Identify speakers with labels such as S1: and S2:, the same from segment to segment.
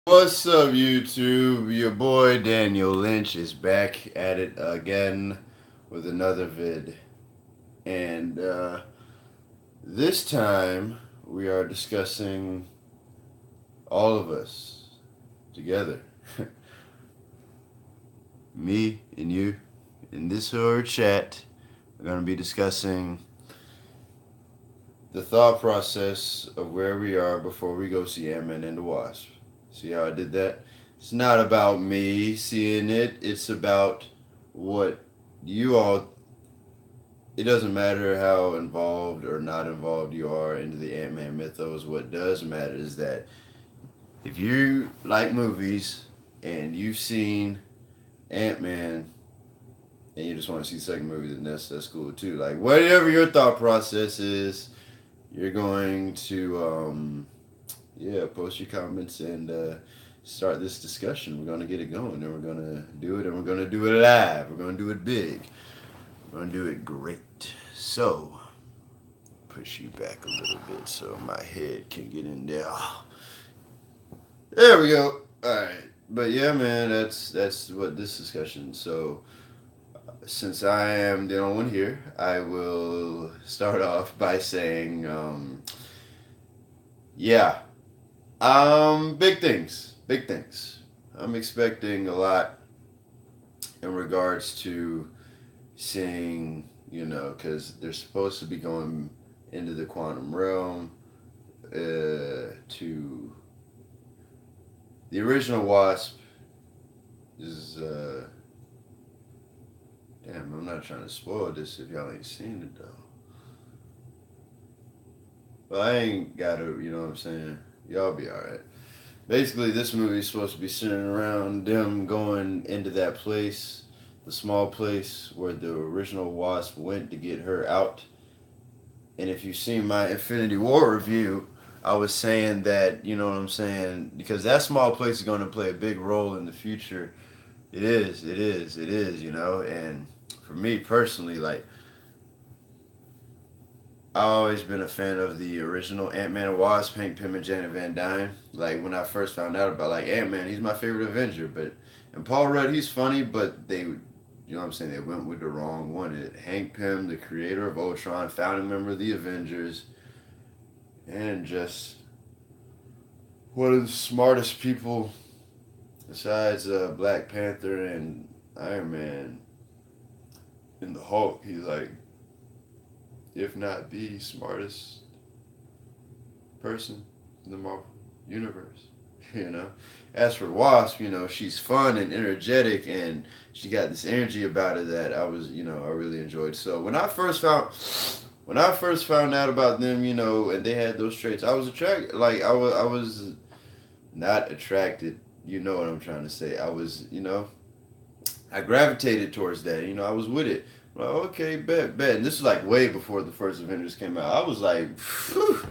S1: What's up, YouTube? Your boy Daniel Lynch is back at it again with another vid. And this time we are discussing all of us together. Me and you in this horror chat. We're going to be discussing the thought process of where we are before we go see Ant-Man and the Wasp. See how I did that? It's not about me seeing it. It's about what you all. It doesn't matter how involved or not involved you are into the Ant-Man mythos. What does matter is that if you like movies and you've seen Ant-Man and you just want to see the second movie, then that's cool too. Like whatever your thought process is, you're going to post your comments and start this discussion. We're going to get it going, and we're going to do it, and we're going to do it live. We're going to do it big. We're going to do it great. So, push you back a little bit so my head can get in there. There we go. All right. But yeah, man, that's what this discussion. So, since I am the only one here, I will start off by saying, yeah, big things. Big things. I'm expecting a lot in regards to seeing, because they're supposed to be going into the quantum realm to the original Wasp is, damn, I'm not trying to spoil this if y'all ain't seen it though. But I ain't gotta, you know what I'm saying? Y'all be alright. Basically, this movie is supposed to be centered around them going into that place, the small place where the original Wasp went to get her out. And if you've seen my Infinity War review, I was saying that, you know what I'm saying? Because that small place is going to play a big role in the future. It is, And for me personally, like, I've always been a fan of the original Ant-Man and Wasp, Hank Pym and Janet Van Dyne. Like when I first found out about like Ant-Man, he's my favorite Avenger. But and Paul Rudd, he's funny, but you know what I'm saying? They went with the wrong one. Hank Pym, the creator of Ultron, founding member of the Avengers, and just one of the smartest people besides Black Panther and Iron Man and the Hulk. He's like, if not the smartest person in the Marvel universe. You know. As for Wasp, she's fun and energetic, and she got this energy about her that I really enjoyed. So when I first found out about them, and they had those traits, I was attracted. Like I was not attracted. You know what I'm trying to say? I gravitated towards that. I was with it. Like, okay, bet. And this was like way before the first Avengers came out. I was like, phew,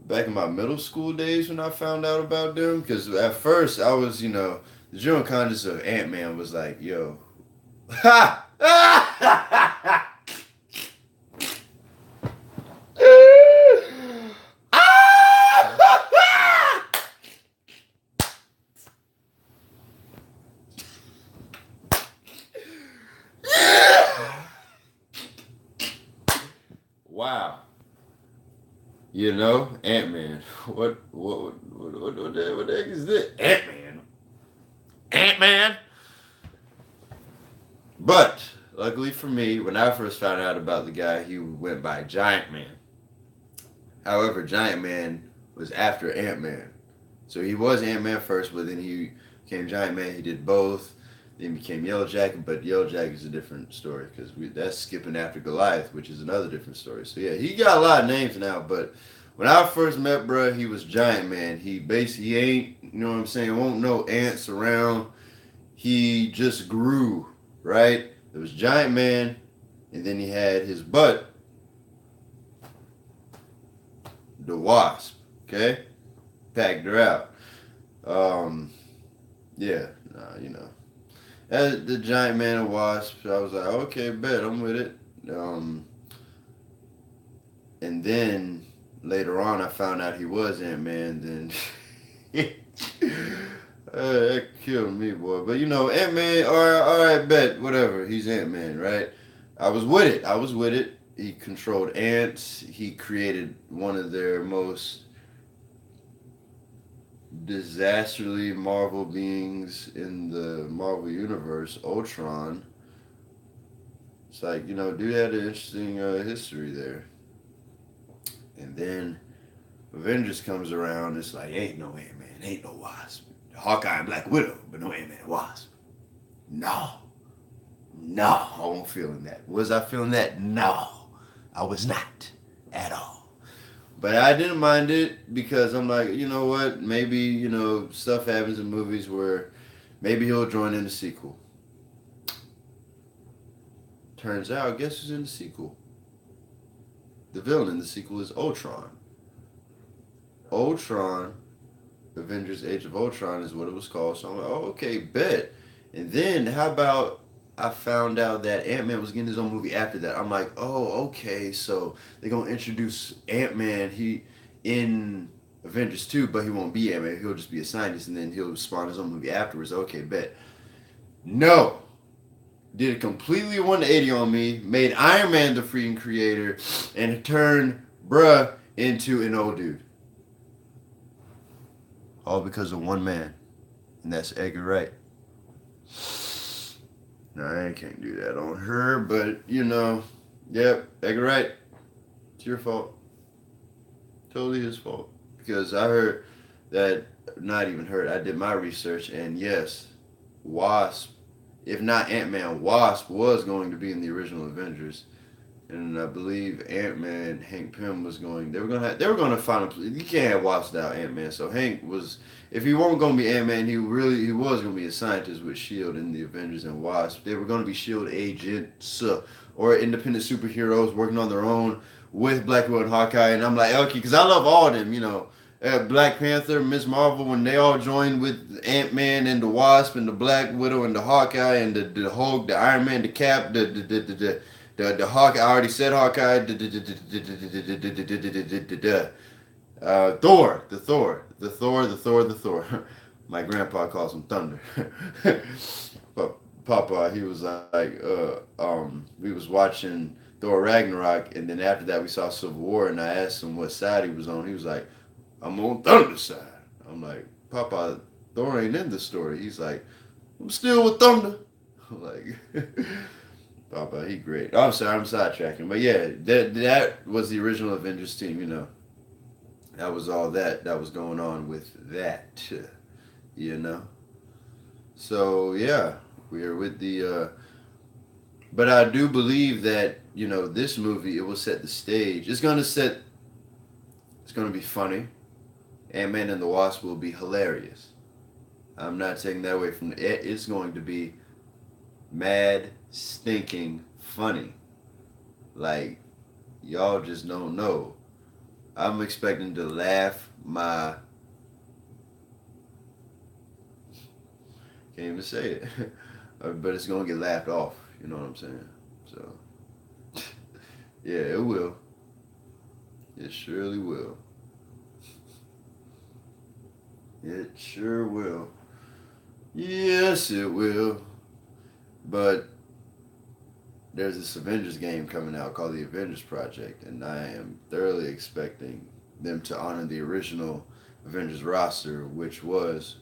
S1: back in my middle school days when I found out about them. Because at first I was, the general conscious of Ant-Man was like, yo, ha! Wow. Ant-Man. What the heck is this? Ant-Man. Ant-Man? But, luckily for me, when I first found out about the guy, he went by Giant Man. However, Giant Man was after Ant-Man. So he was Ant-Man first, but then he became Giant Man. He did both. Then he became Yellow Jacket, but Yellow Jacket is a different story because that's skipping after Goliath, which is another different story. So yeah, he got a lot of names now, but when I first met bruh, he was Giant Man. He ain't, you know what I'm saying, won't no ants around. He just grew, right? There was Giant Man, and then he had his butt, the Wasp, okay? Packed her out. Yeah, as the Giant Man and Wasp, I was like, okay, bet, I'm with it. And then later on, I found out he was Ant Man. Then That killed me, boy. But you know, Ant Man. All right, bet whatever. He's Ant Man, right? I was with it. I was with it. He controlled ants. He created one of their most disastrously Marvel beings in the Marvel universe, Ultron. It's like, you know, dude had an interesting history there. And then Avengers comes around. It's like, ain't no Ant Man, ain't no Wasp. Hawkeye and Black Widow, but no Ant Man and Wasp. No, no, I wasn't feeling that. Was I feeling that? No, I was not at all. But I didn't mind it because I'm like, you know what? Maybe, you know, stuff happens in movies where maybe he'll join in the sequel. Turns out, guess who's in the sequel? The villain in the sequel is Ultron. Ultron, Avengers Age of Ultron is what it was called. So I'm like, oh, okay, bet. And then how about I found out that Ant-Man was getting his own movie after that. I'm like, oh, okay, so they're going to introduce Ant-Man in Avengers 2, but he won't be Ant-Man. He'll just be a scientist, and then he'll spawn his own movie afterwards. Okay, bet. No. Did a completely 180 on me, made Iron Man the freaking creator, and turned bruh into an old dude. All because of one man, and that's Edgar Wright. No, I can't do that on her, but you know, yep, Edgar Wright, it's your fault. Totally his fault. Because I heard that, not even heard, I did my research, and yes, Wasp, if not Ant-Man, Wasp was going to be in the original Avengers. And I believe Ant-Man, Hank Pym was going. They were gonna find a. You can't have Wasp without Ant-Man. So Hank was, if he wasn't gonna be Ant-Man, he was gonna be a scientist with Shield in the Avengers and Wasp. They were gonna be Shield agents or independent superheroes working on their own with Black Widow and Hawkeye. And I'm like, okay, because I love all of them. You know, Black Panther, Miss Marvel, when they all joined with Ant-Man and the Wasp and the Black Widow and the Hawkeye and the Hulk, the Iron Man, the Cap, the Hawk, I already said Hawkeye. Thor. My grandpa calls him Thunder. But Papa, he was like, we was watching Thor Ragnarok, and then after that we saw Civil War, and I asked him what side he was on. He was like, I'm on Thunder's side. I'm like, Papa, Thor ain't in the story. He's like, I'm still with Thunder. I'm like. Papa, he great. Oh, I'm sorry, I'm sidetracking, but yeah, that was the original Avengers team. You know, that was all that was going on with that. You know, so yeah, we're with the. But I do believe that you know this movie it will set the stage. It's gonna set. It's gonna be funny. Ant-Man and the Wasp will be hilarious. I'm not taking that away from it. It's going to be mad stinking funny. Like, y'all just don't know. I'm expecting to laugh my. Can't even say it. But it's going to get laughed off. You know what I'm saying? So, yeah, it will. It surely will. It sure will. Yes, it will. But there's this Avengers game coming out called the Avengers Project, and I am thoroughly expecting them to honor the original Avengers roster, which was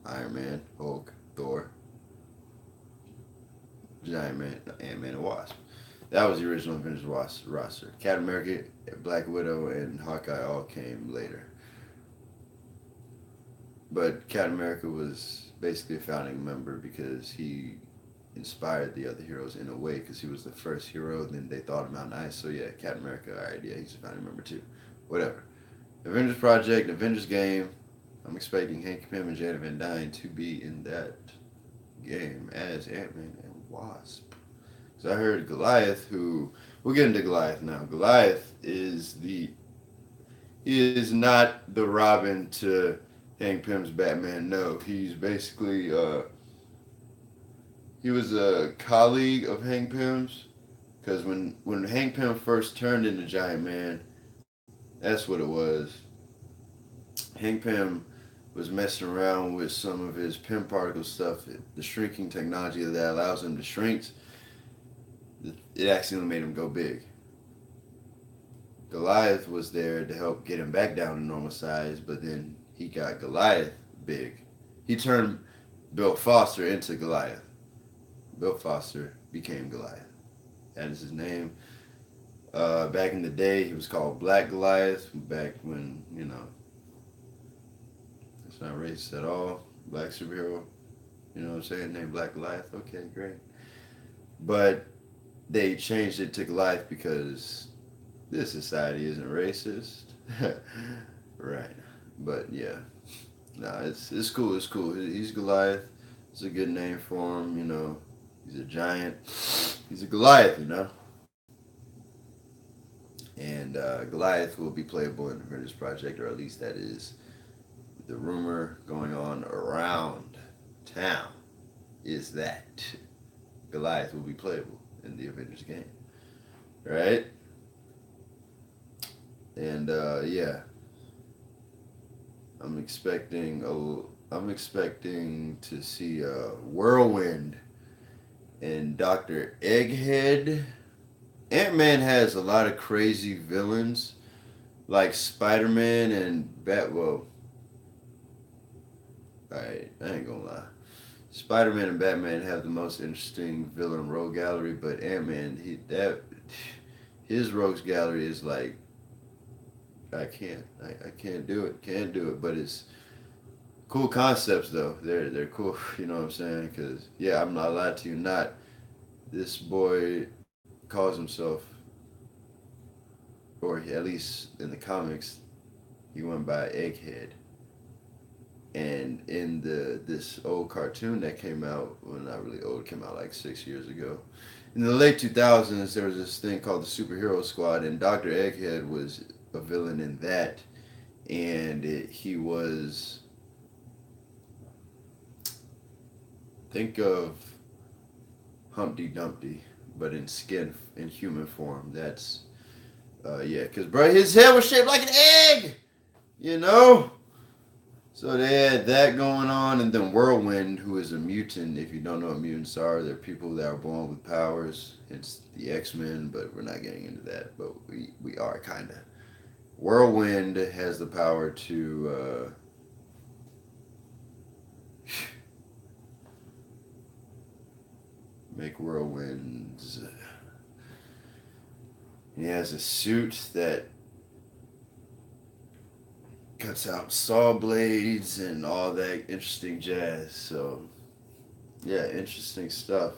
S1: Iron Man, Hulk, Thor, Giant Man, Ant-Man, and Wasp. That was the original Avengers roster. Captain America, Black Widow, and Hawkeye all came later. But Captain America was basically a founding member because he inspired the other heroes in a way because he was the first hero, and then they thought him out nice. So yeah, Captain America, alright, yeah, he's a founding member too. Whatever. Avengers Project, Avengers game. I'm expecting Hank Pym and Janet Van Dyne to be in that game as Ant-Man and Wasp. So I heard Goliath, we'll get into Goliath now. Goliath is not the Robin to Hank Pym's Batman. No, he's basically he was a colleague of Hank Pym's because when Hank Pym first turned into Giant Man, that's what it was. Hank Pym was messing around with some of his pin particle stuff, the shrinking technology that allows him to shrink, it accidentally made him go big. Goliath was there to help get him back down to normal size, but then he got Goliath big. He turned Bill Foster into Goliath. Bill Foster became Goliath. That is his name. Back in the day, he was called Black Goliath. Back when, it's not racist at all. Black superhero. You know what I'm saying? Named Black Goliath. Okay, great. But they changed it to Goliath because this society isn't racist. Right. But yeah. Nah, it's cool. It's cool. He's Goliath. It's a good name for him, He's a giant. He's a Goliath. And Goliath will be playable in the Avengers Project, or at least that is the rumor going on around town, is that Goliath will be playable in the Avengers game. Right? And yeah. I'm expecting to see Whirlwind and Dr. Egghead. Ant-Man has a lot of crazy villains, like Spider-Man and Batwell. I ain't gonna lie. Spider-Man and Batman have the most interesting villain rogue gallery, but Ant-Man, his rogues gallery is like, I can't do it. Can't do it. But it's cool concepts though. They're cool. You know what I'm saying? Because yeah, I'm not lying to you. Not this boy calls himself, or at least in the comics, he went by Egghead. And in this old cartoon that came out, well, not really old, came out like 6 years ago. In the late 2000s, there was this thing called the Superhero Squad, and Dr. Egghead was a villain in that. And he was, think of Humpty Dumpty, but in human form. That's, yeah, because, bro, his head was shaped like an egg, So they had that going on, and then Whirlwind, who is a mutant. If you don't know what mutants are, they're people that are born with powers. It's the X-Men, but we're not getting into that, but we are, kind of. Whirlwind has the power to, make whirlwinds. He has a suit that cuts out saw blades and all that interesting jazz. So, yeah, interesting stuff.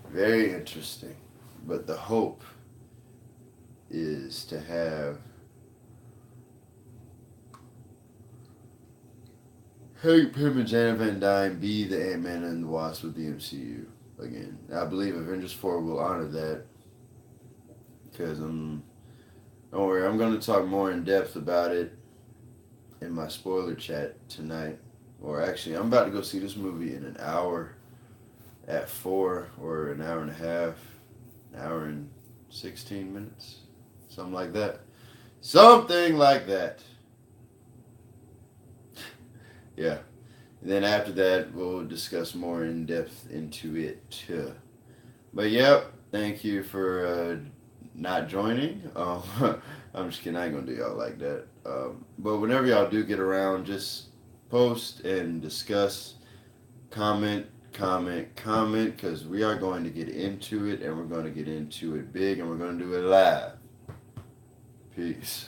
S1: Very interesting. But the hope is to have Hank Pym and Janet Van Dyne be the Ant-Man and the Wasp of the MCU again. I believe Avengers 4 will honor that. Because don't worry, I'm going to talk more in depth about it in my spoiler chat tonight. Or actually, I'm about to go see this movie in an hour at 4, or an hour and a half, an hour and 16 minutes, something like that. Something like that. Yeah. And then after that, we'll discuss more in depth into it too. But yep, thank you for not joining. I'm just kidding. I ain't gonna do y'all like that. But whenever y'all do get around, just post and discuss, comment, because we are going to get into it, and we're going to get into it big, and we're going to do it live. Peace.